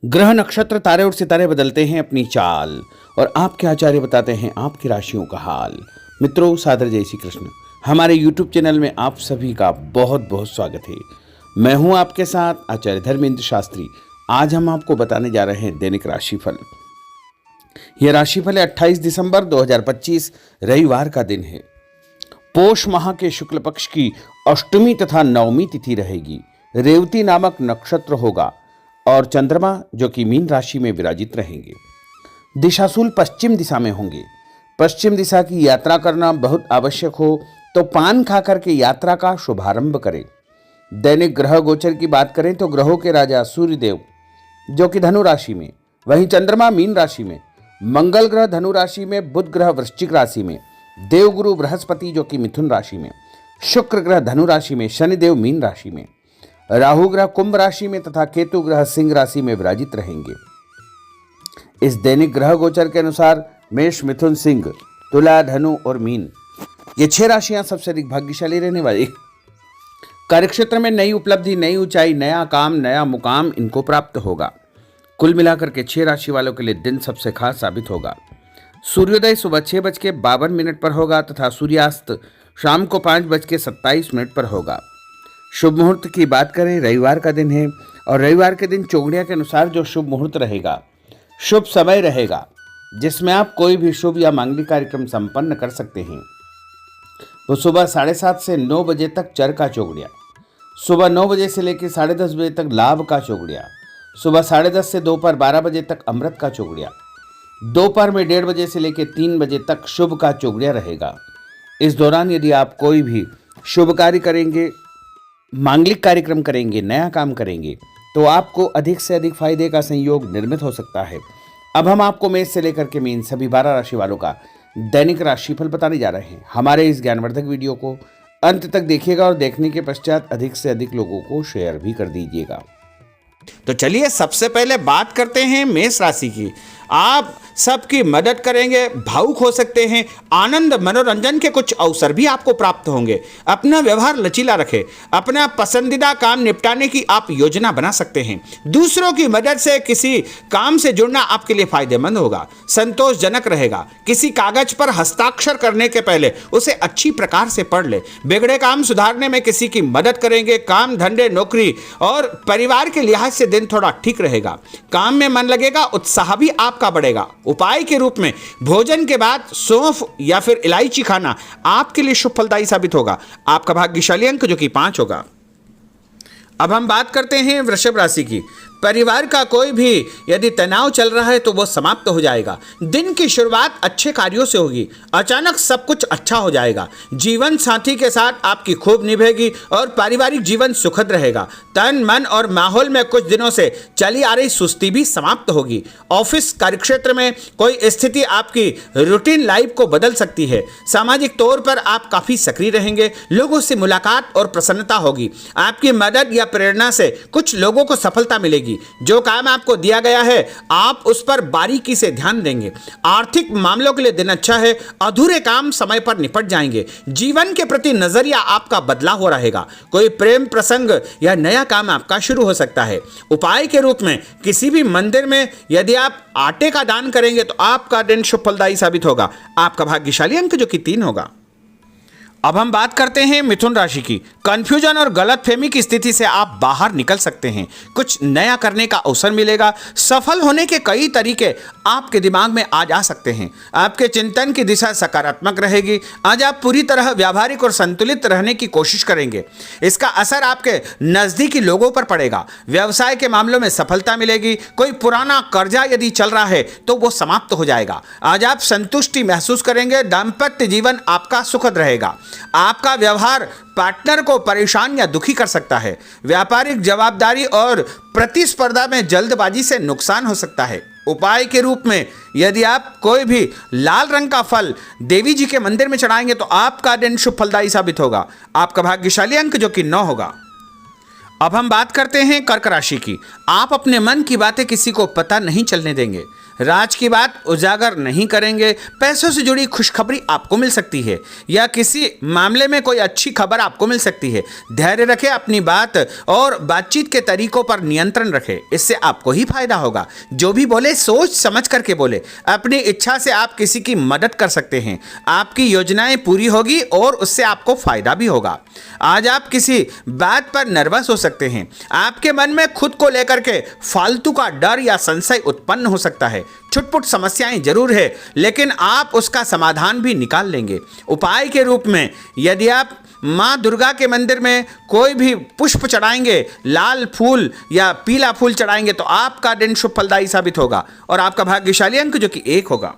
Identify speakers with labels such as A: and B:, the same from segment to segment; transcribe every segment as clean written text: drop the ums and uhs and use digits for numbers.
A: ग्रह नक्षत्र तारे और सितारे बदलते हैं अपनी चाल और आपके आचार्य बताते हैं आपकी राशियों का हाल। मित्रों, सादर जय श्री कृष्ण। हमारे YouTube चैनल में आप सभी का बहुत बहुत स्वागत है। मैं हूं आपके साथ आचार्य धर्मेंद्र शास्त्री। आज हम आपको बताने जा रहे हैं दैनिक राशिफल। यह राशिफल है 28 दिसंबर 2025 रविवार का दिन है। पोष माह के शुक्ल पक्ष की अष्टमी तथा नवमी तिथि रहेगी। रेवती नामक नक्षत्र होगा और चंद्रमा जो कि मीन राशि में विराजित रहेंगे। दिशाशूल पश्चिम दिशा में होंगे। पश्चिम दिशा की यात्रा करना बहुत आवश्यक हो तो पान खा करके यात्रा का शुभारंभ करें। दैनिक ग्रह गोचर की बात करें तो ग्रहों के राजा सूर्यदेव जो कि धनु राशि में, वहीं चंद्रमा मीन राशि में, मंगल ग्रह धनु राशि में, बुध ग्रह वृश्चिक राशि में, देवगुरु बृहस्पति जो कि मिथुन राशि में, शुक्र ग्रह धनु राशि में, शनिदेव मीन राशि में, राहु ग्रह कुंभ राशि में तथा केतु ग्रह सिंह राशि में विराजित रहेंगे। इस दैनिक ग्रह गोचर के अनुसार मेष, मिथुन, सिंह, तुला, धनु और मीन ये 6 राशियां सबसे अधिक भाग्यशाली रहने वाली। कार्यक्षेत्र में नई उपलब्धि, नई ऊंचाई, नया काम, नया मुकाम इनको प्राप्त होगा। कुल मिलाकर के 6 राशि वालों के लिए दिन सबसे खास साबित होगा। सूर्योदय सुबह 6:52 पर होगा तथा सूर्यास्त शाम को 5:27 पर होगा। शुभ मुहूर्त की बात करें, रविवार का दिन है और रविवार के दिन चौगड़िया के अनुसार जो शुभ मुहूर्त रहेगा, शुभ समय रहेगा जिसमें आप कोई भी शुभ या मांगलिक कार्यक्रम संपन्न कर सकते हैं, वो सुबह 7:30 से 9 बजे तक चर का चौगड़िया, सुबह 9 बजे से लेकर 10:30 बजे तक लाभ का चौगड़िया, सुबह 10:30 से दोपहर 12 बजे तक अमृत का चौगड़िया, दोपहर में 1:30 बजे से लेकर 3 बजे तक शुभ का चौगड़िया रहेगा। इस दौरान यदि आप कोई भी शुभ कार्य करेंगे, मांगलिक कार्यक्रम करेंगे, नया काम करेंगे तो आपको अधिक से अधिक फायदे का संयोग निर्मित हो सकता है। अब हम आपको मेष से लेकर के मीन सभी 12 राशि वालों का दैनिक राशिफल बताने जा रहे हैं। हमारे इस ज्ञानवर्धक वीडियो को अंत तक देखिएगा और देखने के पश्चात अधिक से अधिक लोगों को शेयर भी कर दीजिएगा।
B: तो चलिए सबसे पहले बात करते हैं मेष राशि की। आप सबकी मदद करेंगे, भावुक हो सकते हैं, आनंद मनोरंजन के कुछ अवसर भी आपको प्राप्त होंगे। अपना व्यवहार लचीला रखें, अपना पसंदीदा काम निपटाने की आप योजना बना सकते हैं। दूसरों की मदद से किसी काम से जुड़ना आपके लिए फायदेमंद होगा, संतोषजनक रहेगा। किसी कागज पर हस्ताक्षर करने के पहले उसे अच्छी प्रकार से पढ़ ले। बिगड़े काम सुधारने में किसी की मदद करेंगे। काम, धंधे, नौकरी और परिवार के लिहाज से दिन थोड़ा ठीक रहेगा। काम में मन लगेगा, उत्साह भी आपका बढ़ेगा। उपाय के रूप में भोजन के बाद सौंफ या फिर इलायची खाना आपके लिए शुभ फलदायी साबित होगा। आपका भाग्यशाली अंक जो कि 5 होगा। अब हम बात करते हैं वृषभ राशि की। परिवार का कोई भी यदि तनाव चल रहा है तो वो समाप्त हो जाएगा। दिन की शुरुआत अच्छे कार्यों से होगी। अचानक सब कुछ अच्छा हो जाएगा। जीवन साथी के साथ आपकी खूब निभेगी और पारिवारिक जीवन सुखद रहेगा। तन, मन और माहौल में कुछ दिनों से चली आ रही सुस्ती भी समाप्त होगी। ऑफिस कार्यक्षेत्र में कोई स्थिति आपकी रूटीन लाइफ को बदल सकती है। सामाजिक तौर पर आप काफी सक्रिय रहेंगे। लोगों से मुलाकात और प्रसन्नता होगी। आपकी मदद या प्रेरणा से कुछ लोगों को सफलता मिलेगी। जो काम आपको दिया गया है आप उस पर बारीकी से ध्यान देंगे। आर्थिक मामलों के लिए दिन अच्छा है। अधूरे काम समय पर निपट जाएंगे। जीवन के प्रति नजरिया आपका बदला हो रहेगा। कोई प्रेम प्रसंग या नया काम आपका शुरू हो सकता है। उपाय के रूप में किसी भी मंदिर में यदि आप आटे का दान करेंगे तो आपका दिन शुभ फलदायी साबित होगा। आपका भाग्यशाली अंक जो कि 3 होगा। अब हम बात करते हैं मिथुन राशि की। कंफ्यूजन और गलतफहमी की स्थिति से आप बाहर निकल सकते हैं। कुछ नया करने का अवसर मिलेगा। सफल होने के कई तरीके आपके दिमाग में आ जा सकते हैं। आपके चिंतन की दिशा सकारात्मक रहेगी। आज आप पूरी तरह व्यावहारिक और संतुलित रहने की कोशिश करेंगे। इसका असर आपके नजदीकी लोगों पर पड़ेगा। व्यवसाय के मामलों में सफलता मिलेगी। कोई पुराना कर्जा यदि चल रहा है तो वो समाप्त हो जाएगा। आज आप संतुष्टि महसूस करेंगे। दाम्पत्य जीवन आपका सुखद रहेगा। आपका व्यवहार पार्टनर को परेशान या दुखी कर सकता है। व्यापारिक जवाबदारी और प्रतिस्पर्धा में जल्दबाजी से नुकसान हो सकता है। उपाय के रूप में यदि आप कोई भी लाल रंग का फल देवी जी के मंदिर में चढ़ाएंगे तो आपका दिन शुभ फलदायी साबित होगा। आपका भाग्यशाली अंक जो कि 9 होगा। अब हम बात करते हैं कर्क राशि की। आप अपने मन की बातें किसी को पता नहीं चलने देंगे। राज की बात उजागर नहीं करेंगे। पैसों से जुड़ी खुशखबरी आपको मिल सकती है या किसी मामले में कोई अच्छी खबर आपको मिल सकती है। धैर्य रखें, अपनी बात और बातचीत के तरीकों पर नियंत्रण रखें, इससे आपको ही फायदा होगा। जो भी बोले सोच समझ करके बोले। अपनी इच्छा से आप किसी की मदद कर सकते हैं, आपकी योजनाएं पूरी होगी और उससे आपको फायदा भी होगा। आज आप किसी बात पर नर्वस हो सकते हैं। आपके मन में खुद को लेकर के फालतू का डर या संशय उत्पन्न हो सकता है। छुटपुट समस्याएं जरूर है, लेकिन आप उसका समाधान भी निकाल लेंगे। उपाय के रूप में यदि आप माँ दुर्गा के मंदिर में कोई भी पुष्प चढ़ाएंगे, लाल फूल या पीला फूल चढ़ाएंगे, तो आपका दिन शुभ फलदायी साबित होगा और आपका भाग्यशाली अंक जो कि 1 होगा।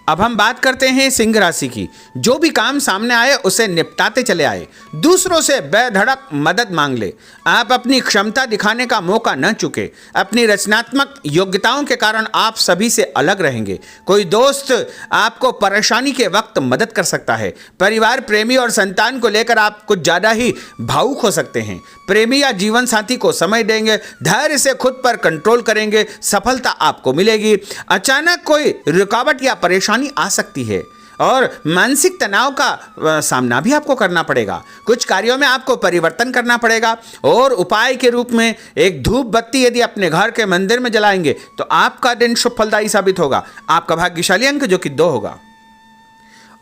B: अब हम बात करते हैं सिंह राशि की। जो भी काम सामने आए उसे निपटाते चले आए, दूसरों से बेधड़क मदद मांग ले। आप अपनी क्षमता दिखाने का मौका न चुके। अपनी रचनात्मक योग्यताओं के कारण आप सभी से अलग रहेंगे। कोई दोस्त आपको परेशानी के वक्त मदद कर सकता है। परिवार, प्रेमी और संतान को लेकर आप कुछ ज़्यादा ही भावुक हो सकते हैं। प्रेमी या जीवन साथी को समय देंगे, धैर्य से खुद पर कंट्रोल करेंगे, सफलता आपको मिलेगी। अचानक कोई रुकावट या परेशानी आ सकती है और मानसिक तनाव का सामना भी आपको करना पड़ेगा। कुछ कार्यों में आपको परिवर्तन करना पड़ेगा और उपाय के रूप में एक धूप बत्ती यदि अपने घर के मंदिर में जलाएंगे तो आपका दिन शुभ फलदायी साबित होगा। आपका भाग्यशाली अंक जो कि 2 होगा।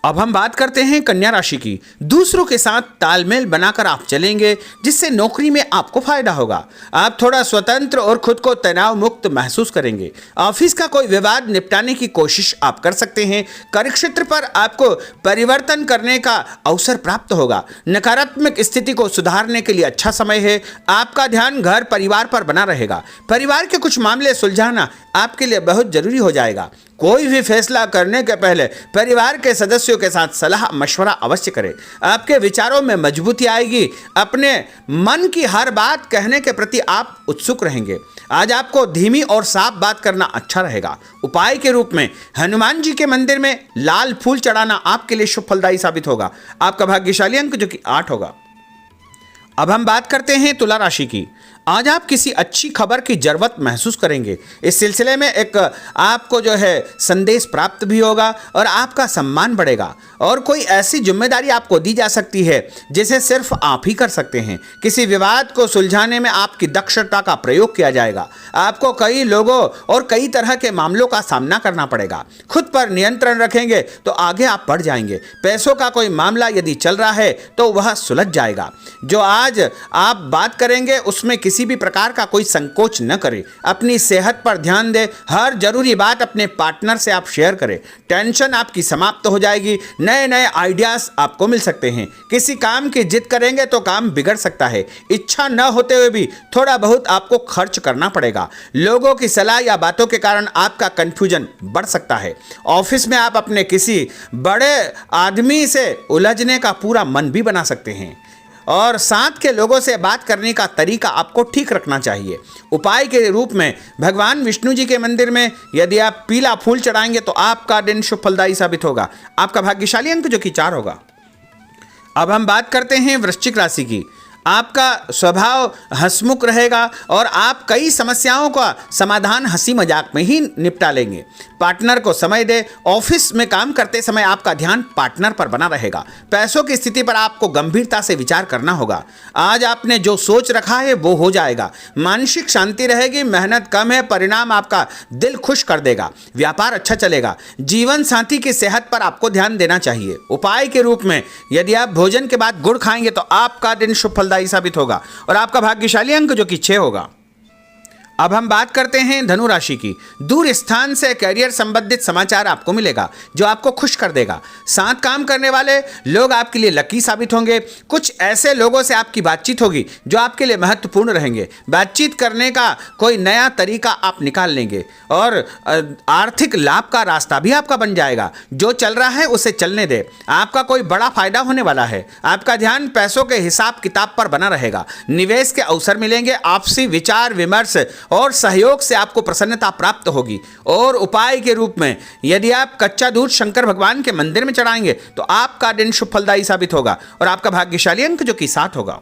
B: अब हम बात करते हैं कन्या राशि की। दूसरों के साथ तालमेल बनाकर आप चलेंगे, जिससे नौकरी में आपको फायदा होगा। आप थोड़ा स्वतंत्र और खुद को तनाव मुक्त महसूस करेंगे। ऑफिस का कोई विवाद निपटाने की कोशिश आप कर सकते हैं। कार्यक्षेत्र पर आपको परिवर्तन करने का अवसर प्राप्त होगा। नकारात्मक स्थिति को सुधारने के लिए अच्छा समय है। आपका ध्यान घर परिवार पर बना रहेगा। परिवार के कुछ मामले सुलझाना आपके लिए बहुत जरूरी हो जाएगा। कोई भी फैसला करने के पहले परिवार के सदस्यों के साथ सलाह मशवरा अवश्य करें। आपके विचारों में मजबूती आएगी। अपने मन की हर बात कहने के प्रति आप उत्सुक रहेंगे। आज आपको धीमी और साफ बात करना अच्छा रहेगा। उपाय के रूप में हनुमान जी के मंदिर में लाल फूल चढ़ाना आपके लिए शुभ फलदायी साबित होगा। आपका भाग्यशाली अंक जो कि 8 होगा। अब हम बात करते हैं तुला राशि की। आज आप किसी अच्छी खबर की जरूरत महसूस करेंगे। इस सिलसिले में एक आपको जो है संदेश प्राप्त भी होगा और आपका सम्मान बढ़ेगा और कोई ऐसी जिम्मेदारी आपको दी जा सकती है जिसे सिर्फ आप ही कर सकते हैं। किसी विवाद को सुलझाने में आपकी दक्षता का प्रयोग किया जाएगा। आपको कई लोगों और कई तरह के मामलों का सामना करना पड़ेगा। खुद पर नियंत्रण रखेंगे तो आगे आप बढ़ जाएंगे। पैसों का कोई मामला यदि चल रहा है तो वह सुलझ जाएगा। जो आज आप बात करेंगे उसमें किसी भी प्रकार का कोई संकोच न करें। अपनी सेहत पर ध्यान दें। हर जरूरी बात अपने पार्टनर से आप शेयर करें। टेंशन आपकी समाप्त हो जाएगी। नए नए आइडियाज आपको मिल सकते हैं। किसी काम की जिद करेंगे तो काम बिगड़ सकता है। इच्छा न होते हुए भी थोड़ा बहुत आपको खर्च करना पड़ेगा। लोगों की सलाह या बातों के कारण आपका कंफ्यूजन बढ़ सकता है। ऑफिस में आप अपने किसी बड़े आदमी से उलझने का पूरा मन भी बना सकते हैं और साथ के लोगों से बात करने का तरीका आपको ठीक रखना चाहिए। उपाय के रूप में भगवान विष्णु जी के मंदिर में यदि आप पीला फूल चढ़ाएंगे तो आपका दिन शुभ फलदायी साबित होगा। आपका भाग्यशाली अंक जो कि 4 होगा। अब हम बात करते हैं वृश्चिक राशि की। आपका स्वभाव हंसमुख रहेगा और आप कई समस्याओं का समाधान हंसी मजाक में ही निपटा लेंगे। पार्टनर को समय दे। ऑफिस में काम करते समय आपका ध्यान पार्टनर पर बना रहेगा। पैसों की स्थिति पर आपको गंभीरता से विचार करना होगा। आज आपने जो सोच रखा है वो हो जाएगा। मानसिक शांति रहेगी। मेहनत कम है, परिणाम आपका दिल खुश कर देगा। व्यापार अच्छा चलेगा। जीवन साथी की सेहत पर आपको ध्यान देना चाहिए। उपाय के रूप में यदि आप भोजन के बाद गुड़ खाएंगे तो आपका दिन शुभ फलदायी साबित होगा और आपका भाग्यशाली अंक जो कि 6 होगा। अब हम बात करते हैं धनु राशि की। दूर स्थान से करियर संबंधित समाचार आपको मिलेगा जो आपको खुश कर देगा। साथ काम करने वाले लोग आपके लिए लकी साबित होंगे। कुछ ऐसे लोगों से आपकी बातचीत होगी जो आपके लिए महत्वपूर्ण रहेंगे। बातचीत करने का कोई नया तरीका आप निकाल लेंगे और आर्थिक लाभ का रास्ता भी आपका बन जाएगा। जो चल रहा है उसे चलने दे। आपका कोई बड़ा फायदा होने वाला है। आपका ध्यान पैसों के हिसाब किताब पर बना रहेगा। निवेश के अवसर मिलेंगे। आपसी विचार विमर्श और सहयोग से आपको प्रसन्नता प्राप्त होगी। और उपाय के रूप में यदि आप कच्चा दूध शंकर भगवान के मंदिर में चढ़ाएंगे तो आपका दिन शुभ फलदायी साबित होगा और आपका भाग्यशाली अंक जो कि 7 होगा।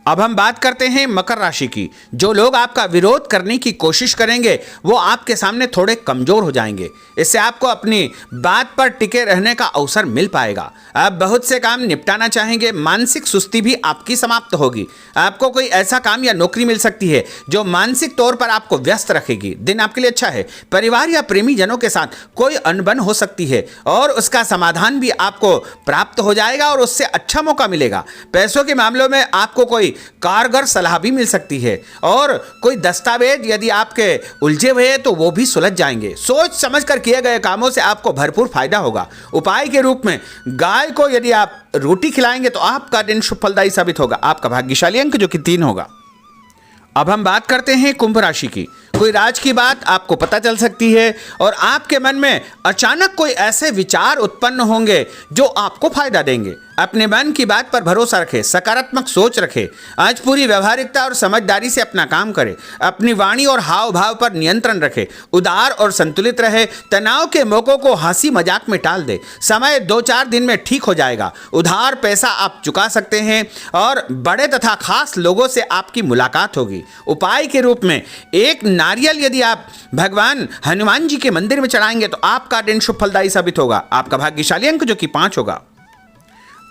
B: अब हम बात करते हैं मकर राशि की। जो लोग आपका विरोध करने की कोशिश करेंगे वो आपके सामने थोड़े कमजोर हो जाएंगे। इससे आपको अपनी बात पर टिके रहने का अवसर मिल पाएगा। आप बहुत से काम निपटाना चाहेंगे। मानसिक सुस्ती भी आपकी समाप्त होगी। आपको कोई ऐसा काम या नौकरी मिल सकती है जो मानसिक तौर पर आपको व्यस्त रखेगी। दिन आपके लिए अच्छा है। परिवार या प्रेमी जनों के साथ कोई अनबन हो सकती है और उसका समाधान भी आपको प्राप्त हो जाएगा और उससे अच्छा मौका मिलेगा। पैसों के मामलों में आपको कोई कारगर सलाह भी मिल सकती है और कोई दस्तावेज यदि आपके उलझे हुए हैं तो वो भी सुलझ जाएंगे। सोच समझकर किए गए कामों से आपको भरपूर फायदा होगा। उपाय के रूप में गाय को यदि आप रोटी खिलाएंगे तो आपका दिन शुभ फलदायी साबित होगा। आपका भाग्यशाली अंक जो कि 3 होगा। अब हम बात करते हैं कुंभ राशि की। कोई राज की बात आपको पता चल सकती है और आपके मन में अचानक कोई ऐसे विचार उत्पन्न होंगे जो आपको फायदा देंगे। अपने मन की बात पर भरोसा रखें, सकारात्मक सोच रखें। आज पूरी व्यवहारिकता और समझदारी से अपना काम करें। अपनी वाणी और हाव भाव पर नियंत्रण रखें। उदार और संतुलित रहे। तनाव के मौकों को हंसी मजाक में टाल दे। समय 2-4 दिन में ठीक हो जाएगा। उधार पैसा आप चुका सकते हैं और बड़े तथा खास लोगों से आपकी मुलाकात होगी। उपाय के रूप में एक नारियल यदि आप भगवान हनुमान जी के मंदिर में चढ़ाएंगे तो आपका दिन शुभ फलदायी साबित होगा। आपका भाग्यशाली अंक जो कि 5 होगा।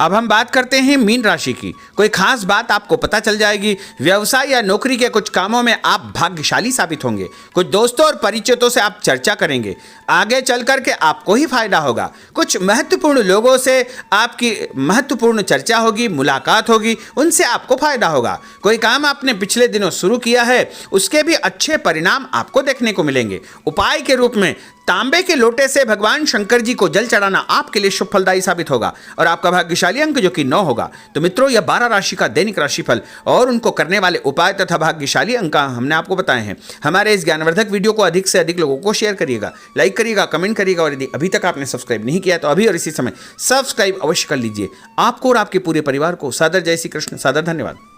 B: अब हम बात करते हैं मीन राशि की। कोई खास बात आपको पता चल जाएगी। व्यवसाय या नौकरी के कुछ कामों में आप भाग्यशाली साबित होंगे। कुछ दोस्तों और परिचितों से आप चर्चा करेंगे। आगे चल करके आपको ही फायदा होगा। कुछ महत्वपूर्ण लोगों से आपकी महत्वपूर्ण चर्चा होगी, मुलाकात होगी, उनसे आपको फायदा होगा। कोई काम आपने पिछले दिनों शुरू किया है उसके भी अच्छे परिणाम आपको देखने को मिलेंगे। उपाय के रूप में तांबे के लोटे से भगवान शंकर जी को जल चढ़ाना आपके लिए शुभ फलदायी साबित होगा और आपका भाग्यशाली अंक जो कि 9 होगा। तो मित्रों, यह 12 राशि का दैनिक राशिफल और उनको करने वाले उपाय तथा भाग्यशाली अंक हमने आपको बताए हैं। हमारे इस ज्ञानवर्धक वीडियो को अधिक से अधिक लोगों को शेयर करिएगा, लाइक करिएगा, कमेंट करिएगा और यदि अभी तक आपने सब्सक्राइब नहीं किया तो अभी और इसी समय सब्सक्राइब अवश्य कर लीजिए। आपको और आपके पूरे परिवार को सादर जय श्री कृष्ण, सादर धन्यवाद।